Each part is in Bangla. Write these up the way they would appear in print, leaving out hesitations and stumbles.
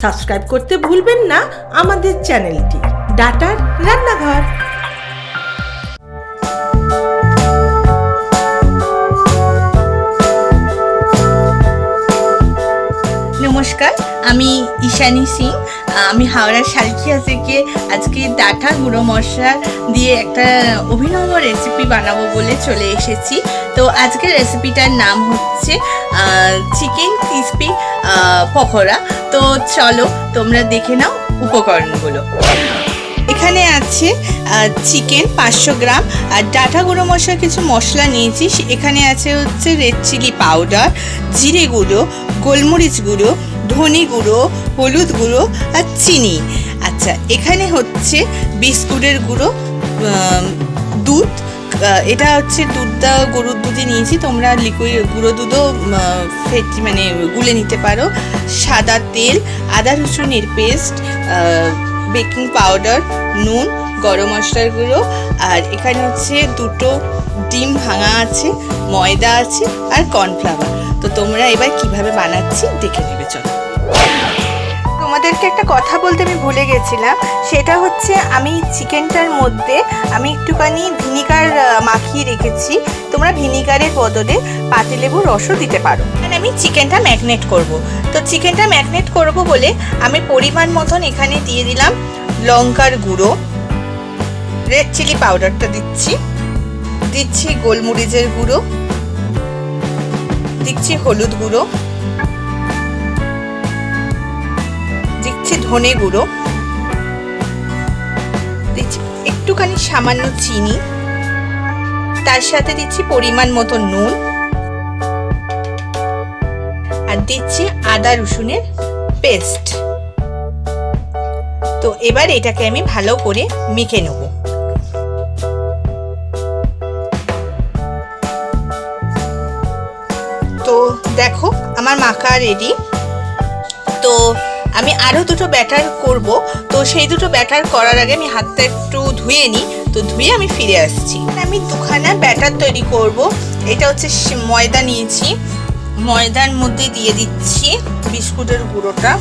সাবস্ক্রাইব করতে ভুলবেন না আমাদের চ্যানেলটি ডাটার রান্নাঘর। নমস্কার, আমি ঈশানী সিং। আমি হাওড়ার শালকিয়া থেকে আজকে ডাটা গুঁড়ো মশলা দিয়ে একটা অভিনব রেসিপি বানাবো বলে চলে এসেছি। তো আজকের রেসিপিটার নাম হচ্ছে চিকেন ক্রিসপি পকোড়া। তো চলো তোমরা দেখে নাও উপকরণগুলো। এখানে আছে চিকেন 500 গ্রাম, আর ডাটা গুঁড়ো মশলার কিছু মশলা নিয়েছি। এখানে আছে হচ্ছে রেড চিলি পাউডার, জিরে গুঁড়ো, গোলমরিচ গুঁড়ো, ধনে গুঁড়ো, হলুদ গুঁড়ো আর চিনি। আচ্ছা, এখানে হচ্ছে বিস্কুটের গুঁড়ো, দুধ, এটা হচ্ছে দুধটা গরুর দুধে নিয়েছি, তোমরা লিকুইড গুঁড়ো দুধও মানে গুলে নিতে পারো। সাদা তেল, আদা রসুনের পেস্ট, বেকিং পাউডার, নুন, গরম মশলার গুঁড়ো, আর এখানে হচ্ছে 2টো ডিম ভাঙা আছে, ময়দা আছে আর কর্নফ্লাওয়ার। তো তোমরা এবার কিভাবে বানাচ্ছি দেখে নেবে। চলো, তোমাদেরকে একটা কথা বলতে আমি ভুলে গেছিলাম, সেটা হচ্ছে আমি চিকেনটার মধ্যে আমি একটুখানি ভিনিগার মাখিয়ে রেখেছি। তোমরা ভিনিগারের বদলে পাতিলেবুর রসও দিতে পারো। আমি চিকেনটা ম্যারিনেট করব। তো চিকেনটা ম্যারিনেট করব বলে আমি পরিমাণ মতন এখানে দিয়ে দিলাম লঙ্কার গুঁড়ো, রেড চিলি পাউডারটা দিচ্ছি গোলমরিচের গুঁড়ো, দিচ্ছি হলুদ গুঁড়ো, দিচ্ছি ধনে গুঁড়ো, দিচ্ছি একটুখানি সামান্য চিনি, তার সাথে দিচ্ছি পরিমাণ মতো নুন, আর দিচ্ছি আদা রসুনের পেস্ট। তো এবার এটাকে আমি ভালো করে মেখে নেব। তো দেখো আমার মাখা রেডি। তো আমি আরও 2টো ব্যাটার করব। তো সেই 2টো ব্যাটার করার আগে আমি হাতটা একটু ধুয়ে নিই। তো ধুয়ে আমি ফিরে আসছি। আমি 2খানা ব্যাটার তৈরি করব। এটা হচ্ছে ময়দা নিয়েছি, ময়দার মধ্যে দিয়ে দিচ্ছি বিস্কুটের গুঁড়োটা,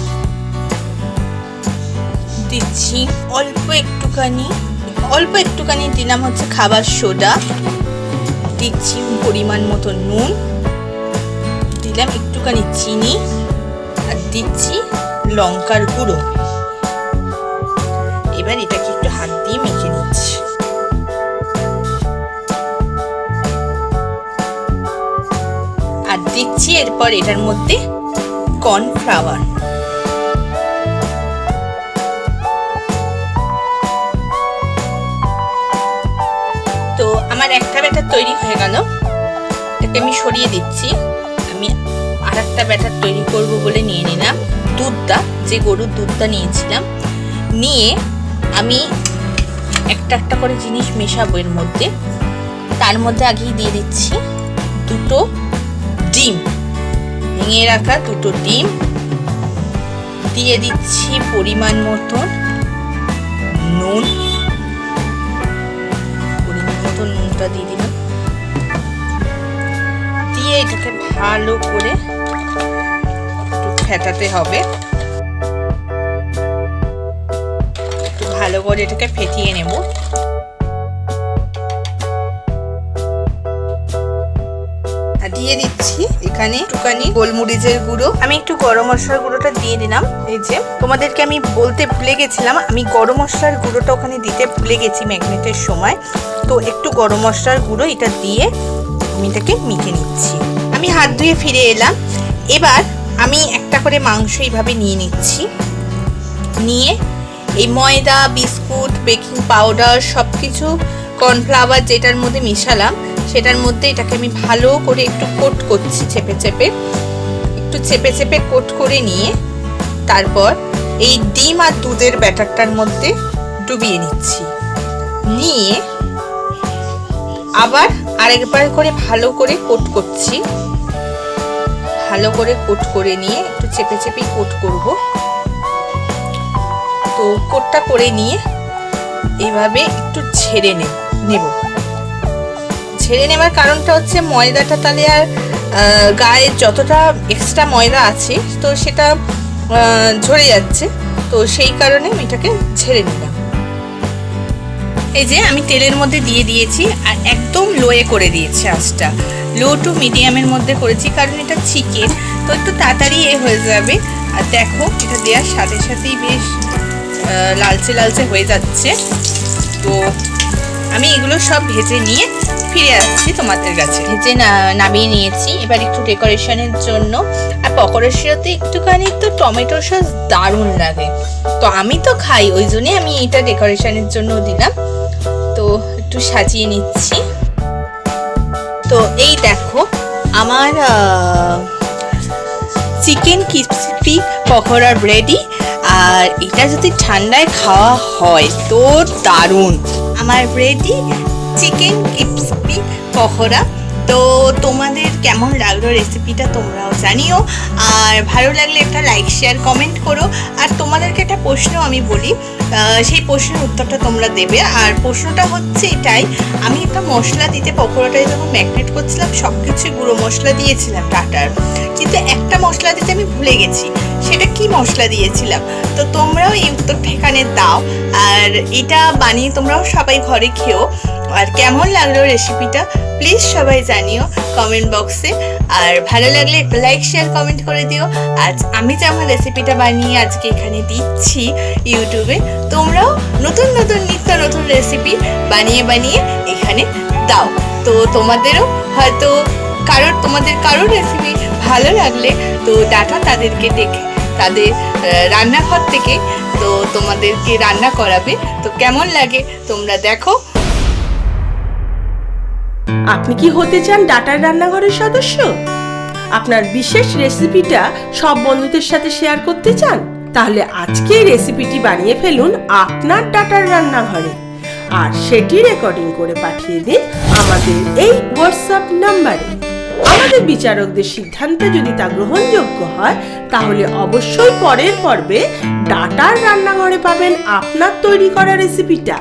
দিচ্ছি অল্প একটুখানি দিলাম হচ্ছে খাবার সোডা, দিচ্ছি পরিমাণ মতো নুন, দিলাম একটুখানি চিনি, আর দিচ্ছি লঙ্কার গুঁড়ো। এবার এটাকে একটু হাত দিয়ে মেখে নিচ্ছি। আর দিচ্ছি এরপর এটার মধ্যে কর্নফ্লাওয়ার। তো আমার একটা ব্যাটার তৈরি হয়ে গেল, এটাকে আমি সরিয়ে দিচ্ছি। আমি আর একটা ব্যাটার তৈরি করব বলে নিয়ে নিলাম দুধটা, যে গরুর দুধটা নিয়েছিলাম। নিয়ে আমি একটা করে জিনিস মেশাবো এর মধ্যে। তার মধ্যে আগেই দিয়ে দিচ্ছি 2টো ডিম, ভেঙে রাখা 2টো ডিম, দিয়ে দিচ্ছি পরিমাণ মতন নুন, নুনটা দিয়ে দিলাম, দিয়ে এটাকে ভালো করে একটু ফেটাতে হবে। একটু ভালো করে এটাকে ফেটিয়ে নেব। আর দিয়ে দিচ্ছি এখানে একটুখানি গোলমরিচের গুঁড়ো, আমি একটু গরম মশলার গুঁড়োটা দিয়ে দিলাম। এই যে তোমাদেরকে আমি বলতে ভুলে গেছিলাম, আমি গরম মশলার গুঁড়োটা ওখানে দিতে ভুলে গেছি ম্যারিনেটের সময়। তো একটু গরম মশলার গুঁড়ো এটা দিয়ে আমি এটাকে মেখে নিচ্ছি। আমি হাত ধুয়ে ফিরে এলাম। এবার আমি একটা করে মাংস এইভাবে নিয়ে নিচ্ছি। নিয়ে এই ময়দা, বিস্কুট, বেকিং পাউডার সব কিছু, কর্নফ্লাওয়ার যেটার মধ্যে মিশালাম, সেটার মধ্যে এটাকে আমি ভালো করে একটু কোট করছি, চেপে কোট করে নিয়ে তারপর এই ডিম আর দুধের ব্যাটারটার মধ্যে ডুবিয়ে নিচ্ছি। নিয়ে আবার আরেকবার করে ভালো করে কোট করছি। ভালো করে কোট করে নিয়ে একটু চেপে কোট করব। তো কোটটা করে নিয়ে এইভাবে একটু ঝেড়ে নেব। ঝেড়ে নেওয়ার কারণটা হচ্ছে ময়দাটা তাহলে আর গায়ে যতটা এক্সট্রা ময়দা আছে তো সেটা ঝরে যাচ্ছে, তো সেই কারণে আমি এটাকে ঝেড়ে নিলাম। এই যে আমি তেলের মধ্যে দিয়ে দিয়েছি আর একদম লোয়ে করে দিয়েছি আঁচটা, লো টু মিডিয়ামের মধ্যে করেছি, কারণ এটা চিকেন তো একটু তাড়াতাড়ি হয়ে যাবে। আর দেখো এটা দেওয়ার সাথে সাথেই বেশ লালচে লালচে হয়ে যাচ্ছে। তো আমি এগুলো সব ভেজে নিয়ে ফিরে আসছি তোমাদের কাছে। ভেজে নামিয়ে নিয়েছি, এবার একটু ডেকোরেশনের জন্য। আর পকোড়ার সাথে একটুখানি তো টমেটো সস দারুণ লাগে, তো আমি তো খাই, ওই জন্যই আমি এটা ডেকোরেশনের জন্য দিলাম। তো একটু সাজিয়ে নিচ্ছি। তো এই দেখো আমার চিকেন ক্রিসপি পকোড়া রেডি। আর এটা যদি ঠান্ডায় খাওয়া হয় তো দারুণ। আমার রেডি চিকেন ক্রিসপি পকোড়া। তো তোমাদের কেমন লাগলো রেসিপিটা তোমরাও জানিও, আর ভালো লাগলে একটা লাইক শেয়ার কমেন্ট করো। আর তোমাদেরকে একটা প্রশ্ন আমি বলি, সেই প্রশ্নের উত্তরটা তোমরা দেবে। আর প্রশ্নটা হচ্ছে এটাই, আমি একটা মশলা দিতে পকোড়াটায় যখন ম্যাগনেট করছিলাম সব কিছু গুঁড়ো মশলা দিয়েছিলাম টাটার, কিন্তু একটা মশলা দিতে আমি ভুলে গেছি, সেটা কি মশলা দিয়েছিলাম। তো তোমরাও এই উত্তরটা এখানে দাও, আর এটা বানিয়ে তোমরাও সবাই ঘরে খেও। আর কেমন লাগলো রেসিপিটা প্লিজ সবাই জানিও কমেন্ট বক্সে। আর ভালো লাগলে একটা লাইক শেয়ার কমেন্ট করে দিও। আজ আমি যেমন রেসিপিটা বানিয়ে আজকে এখানে দিচ্ছি ইউটিউবে, তোমরাও নতুন নতুন নিত্য নতুন রেসিপি বানিয়ে বানিয়ে এখানে দাও। তো তোমাদেরও হয়তো তোমাদের কারোর রেসিপি ভালো লাগলে তো ডাটা তাদেরকে দেখে তাদের রান্নাঘর থেকে তো তোমাদেরকে রান্না করাবে। তো কেমন লাগে তোমরা দেখো। আপনি কি হতে চান ডাটার রান্নাঘরের সদস্য? আপনার বিশেষ রেসিপিটা সব বন্ধুদের সাথে শেয়ার করতে চান? তাহলে আজকেই রেসিপিটি বানিয়ে ফেলুন আপনার ডাটার রান্নাঘরে, আর সেটি রেকর্ডিং করে পাঠিয়ে দিন আমাদের এই হোয়াটসঅ্যাপ নাম্বারে। আমাদের বিচারকদের সিদ্ধান্তে যদি তা গ্রহণযোগ্য হয় তাহলে অবশ্যই পরের পর্বে ডাটার রান্নাঘরে পাবেন আপনার তৈরি করা রেসিপিটা।